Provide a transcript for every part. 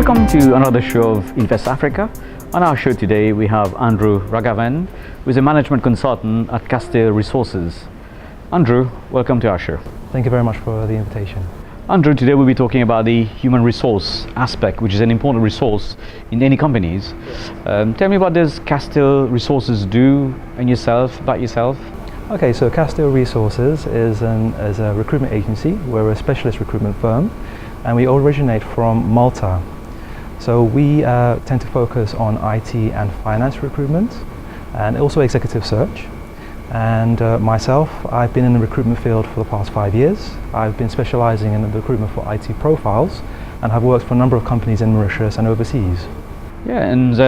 Welcome to another show of Invest Africa. On our show today we have Andrew Raghavan, who is a management consultant at Castile Resources. Andrew, welcome to our show. Thank you very much for the invitation. Andrew, today we'll be talking about the human resource aspect, which is an important resource in any companies. Tell me, what does Castile Resources do and about yourself? Okay, so Castile Resources is a recruitment agency. We're a specialist recruitment firm, and we originate from Malta. So we tend to focus on IT and finance recruitment, and also executive search. And myself, I've been in the recruitment field for the past 5 years. I've been specializing in the recruitment for IT profiles, and have worked for a number of companies in Mauritius and overseas. Yeah, and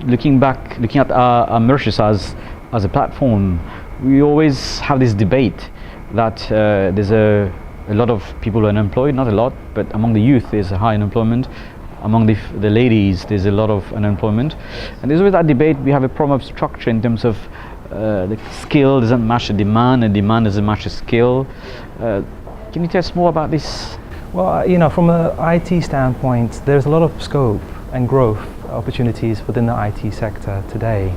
looking at our Mauritius as a platform, we always have this debate that there's a lot of people who are unemployed, not a lot, but among the youth there's a high unemployment. Among the ladies there's a lot of unemployment. And there's always that debate. We have a problem of structure in terms of the skill doesn't match the demand, and demand doesn't match the skill. Can you tell us more about this? Well, from an IT standpoint, there's a lot of scope and growth opportunities within the IT sector today.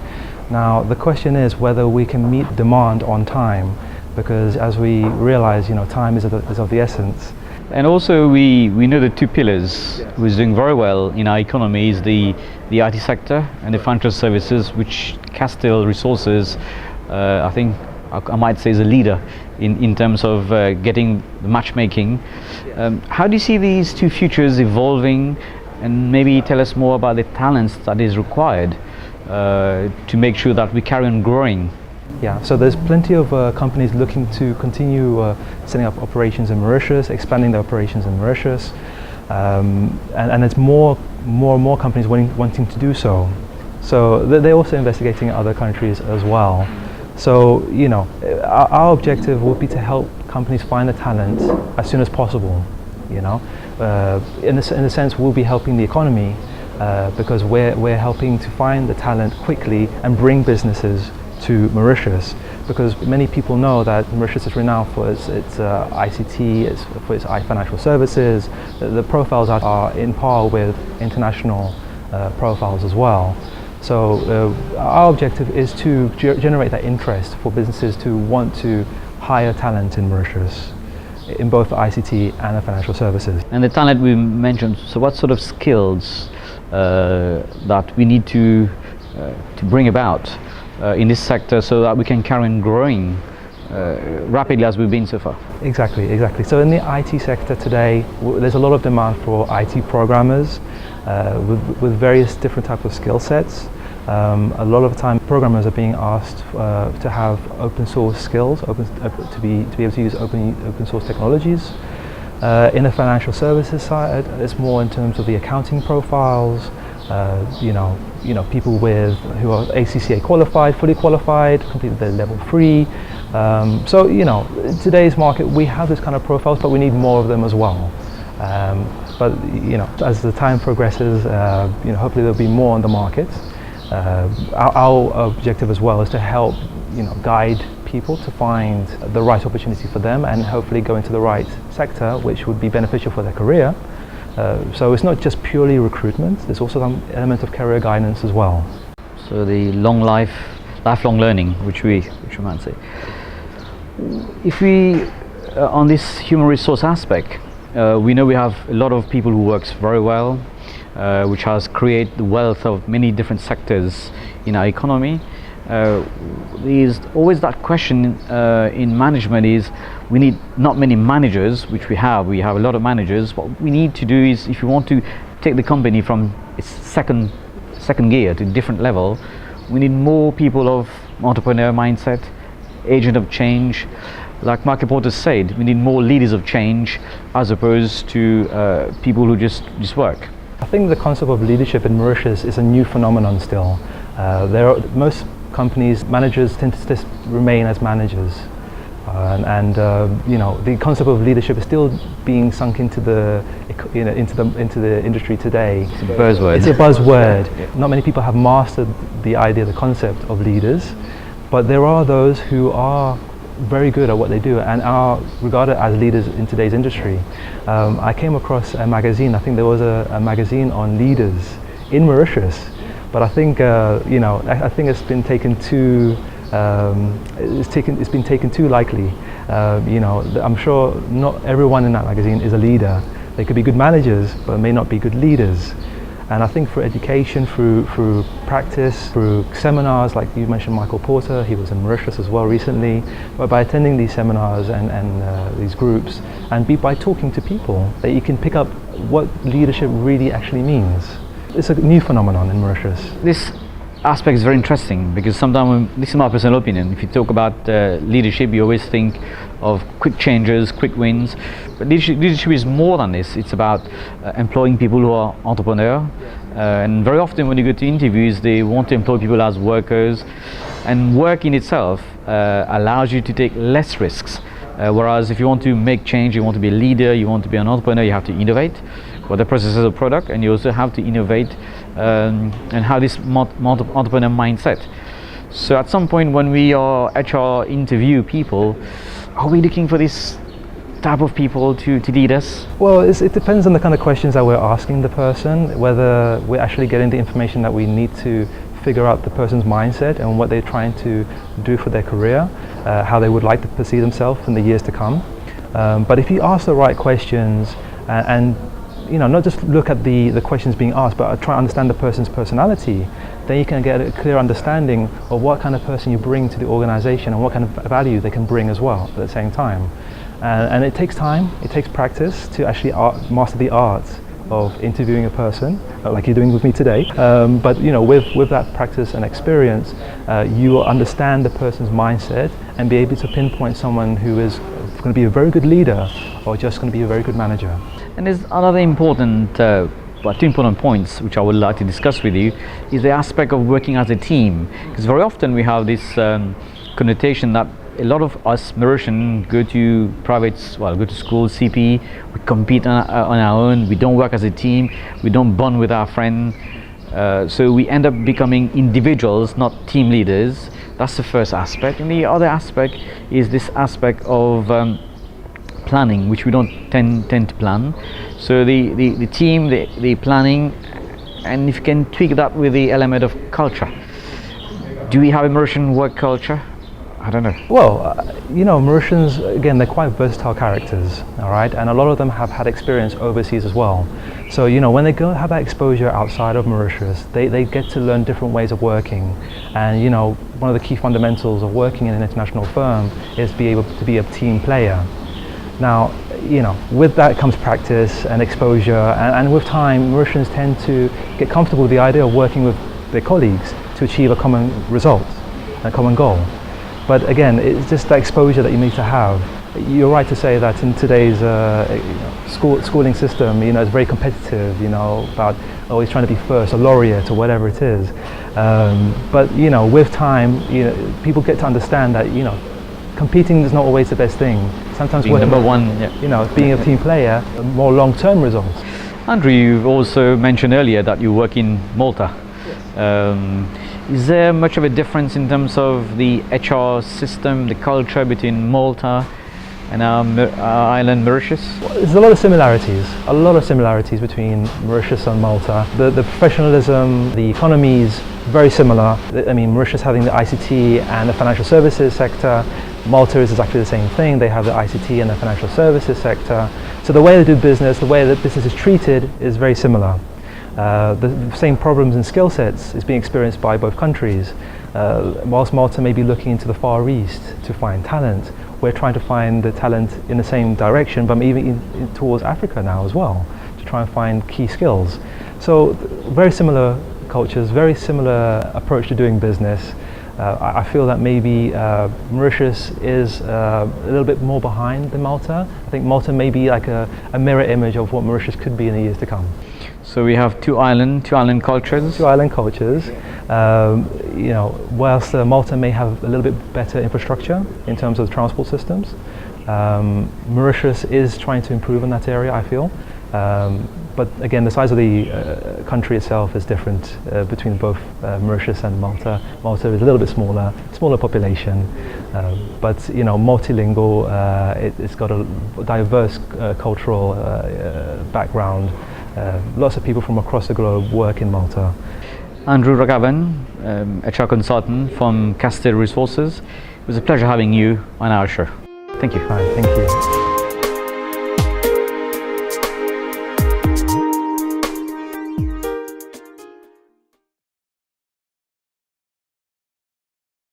Now, the question is whether we can meet demand on time, because as we realize, time is of the essence. And also we know the two pillars who is doing very well in our economy is the IT sector and the financial services, which Castile Resources, I think I might say, is a leader in terms of getting the matchmaking. How do you see these two futures evolving, and maybe tell us more about the talents that is required to make sure that we carry on growing? Yeah, so there's plenty of companies looking to continue setting up operations in Mauritius, expanding their operations in Mauritius, and there's more and more companies wanting to do so. So they're also investigating other countries as well. So our objective will be to help companies find the talent as soon as possible. In a sense, we'll be helping the economy because we're helping to find the talent quickly and bring businesses to Mauritius, because many people know that Mauritius is renowned for its ICT, for its financial services. The profiles are in par with international profiles as well. So our objective is to generate that interest for businesses to want to hire talent in Mauritius, in both ICT and the financial services. And the talent we mentioned, so what sort of skills that we need to bring about in this sector so that we can carry on growing rapidly as we've been so far? Exactly. So in the IT sector today, there's a lot of demand for IT programmers with various different types of skill sets. A lot of the time programmers are being asked to have open source skills, to be able to use open source technologies. In the financial services side, it's more in terms of the accounting profiles. People who are ACCA qualified, fully qualified, completed their level 3. So in today's market we have this kind of profiles, but we need more of them as well. But as the time progresses, hopefully there'll be more on the market. Our objective as well is to help guide people to find the right opportunity for them, and hopefully go into the right sector which would be beneficial for their career. So it's not just purely recruitment, there's also some element of career guidance as well. So the lifelong learning, which we might say. If we, on this human resource aspect, we know we have a lot of people who works very well, which has created the wealth of many different sectors in our economy. There's always that question in management is, we need not many managers, which we have a lot of managers. What we need to do is, if you want to take the company from its second gear to a different level, we need more people of entrepreneur mindset, agent of change. Like Michael Porter said, we need more leaders of change as opposed to people who just work. I think the concept of leadership in Mauritius is a new phenomenon still. Most companies, managers tend to just remain as managers. The concept of leadership is still being sunk into the industry today. It's a buzzword. It's a buzzword. Yeah. Not many people have mastered the concept of leaders, but there are those who are very good at what they do and are regarded as leaders in today's industry. I came across a magazine. I think there was a magazine on leaders in Mauritius, but I think I think it's been taken too it's been taken too lightly. I'm sure not everyone in that magazine is a leader. They could be good managers, but may not be good leaders. And I think for education, through practice, through seminars, like you mentioned Michael Porter, he was in Mauritius as well recently, but by attending these seminars and these groups, and by talking to people, that you can pick up what leadership really actually means. It's a new phenomenon in Mauritius. This aspect is very interesting because sometimes, this is my personal opinion, if you talk about leadership, you always think of quick changes, quick wins, but leadership is more than this. It's about employing people who are entrepreneurs, and very often when you go to interviews, they want to employ people as workers, and work in itself allows you to take less risks, whereas if you want to make change, you want to be a leader, you want to be an entrepreneur, you have to innovate for the process of the product, and you also have to innovate and have this entrepreneur mindset. So at some point when we are HR interview people, are we looking for this type of people to lead us? Well, it depends on the kind of questions that we're asking the person, whether we're actually getting the information that we need to figure out the person's mindset and what they're trying to do for their career, how they would like to perceive themselves in the years to come. But if you ask the right questions and not just look at the questions being asked, but try to understand the person's personality, then you can get a clear understanding of what kind of person you bring to the organization and what kind of value they can bring as well at the same time. And it takes time, it takes practice to actually master the art of interviewing a person, like you're doing with me today. But with that practice and experience, you will understand the person's mindset and be able to pinpoint someone who is going to be a very good leader or just going to be a very good manager. And there's another important, two important points which I would like to discuss with you, is the aspect of working as a team. Because very often we have this connotation that a lot of us Mauritians go to go to school, CP, we compete on our own, we don't work as a team, we don't bond with our friends, so we end up becoming individuals, not team leaders. That's the first aspect. And the other aspect is this aspect of planning, which we don't tend to plan. So the team, the planning, and if you can tweak that with the element of culture. Do we have a Mauritian work culture? I don't know. Well, Mauritians, again, they're quite versatile characters, all right? And a lot of them have had experience overseas as well. So, when they go have that exposure outside of Mauritius, they get to learn different ways of working. And, one of the key fundamentals of working in an international firm is to be able to be a team player. Now, with that comes practice and exposure, and with time, Mauritians tend to get comfortable with the idea of working with their colleagues to achieve a common result, a common goal. But again, it's just the exposure that you need to have. You're right to say that in today's schooling system, it's very competitive, about always trying to be first, a laureate or whatever it is. But with time, people get to understand that competing is not always the best thing. Sometimes being number one, being a team player, more long-term results. Andrew, you've also mentioned earlier that you work in Malta. Is there much of a difference in terms of the HR system, the culture between Malta and our island Mauritius? There's a lot of similarities between Mauritius and Malta. The professionalism, the economy is very similar. I mean, Mauritius having the ICT and the financial services sector, Malta is exactly the same thing. They have the ICT and the financial services sector. So the way they do business, the way that business is treated is very similar. The same problems and skill sets is being experienced by both countries. Whilst Malta may be looking into the Far East to find talent, we're trying to find the talent in the same direction, but even towards Africa now as well, to try and find key skills. So very similar cultures, very similar approach to doing business. I feel that maybe Mauritius is a little bit more behind than Malta. I think Malta may be like a mirror image of what Mauritius could be in the years to come. So we have two island cultures. Two island cultures. Whilst Malta may have a little bit better infrastructure in terms of transport systems, Mauritius is trying to improve in that area, I feel. But again, the size of the country itself is different between both Mauritius and Malta. Malta is a little bit smaller population, but multilingual. It's got a diverse cultural background. Lots of people from across the globe work in Malta. Andrew Raghavan, HR consultant from Castile Resources. It was a pleasure having you on our show. Thank you. Fine, thank you.